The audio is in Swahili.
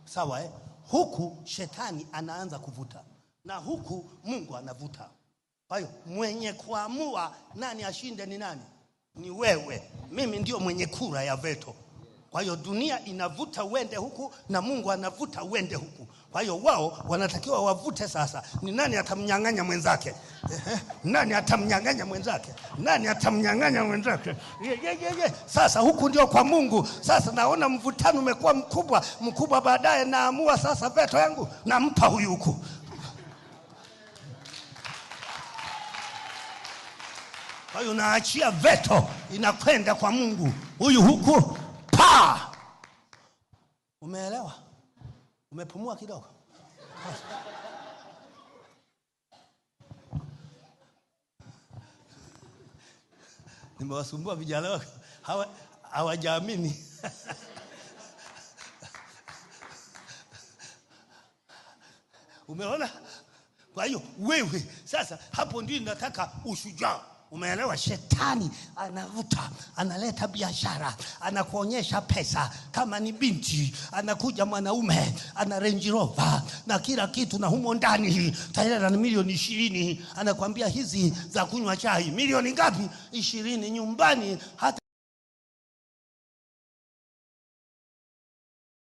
Sawa Huku shetani anaanza kuvuta na huku Mungu anavuta. Kwa hiyo mwenye kuamua nani ashinde ni nani? Ni wewe. Mimi ndio mwenye kura ya veto. Kwa hiyo dunia inavuta uende huku na Mungu anavuta uende huku. Kwa hiyo wao wanatakiwa wavute sasa. Ni nani atamnyang'anya mwenzake? Nani atamnyang'anya mwenzake? Nani atamnyang'anya mwenzake? Sasa huku ndio kwa Mungu. Sasa naona mvutano umekuwa mkubwa, baadaye naamua sasa veto yangu nampa huyu huku. Kwa hiyo naachia veto inakwenda kwa Mungu. Huyu huku pa. Umeelewa? Umepumua kidogo? Nimewasumbua vijana wako. Hawajaamini. Umeona? Kwa hiyo wewe sasa hapo ndio nataka ushujaa. Umeelewa? Shetani anavuta, analeta biashara, anakuonyesha pesa. Kama ni binti, anakuja mwanaume, ana Range Rover na kila kitu, na humo ndani tayari na milioni 20. Anakuambia hizi za kunywa chai milioni ngapi? 20. Nyumbani hata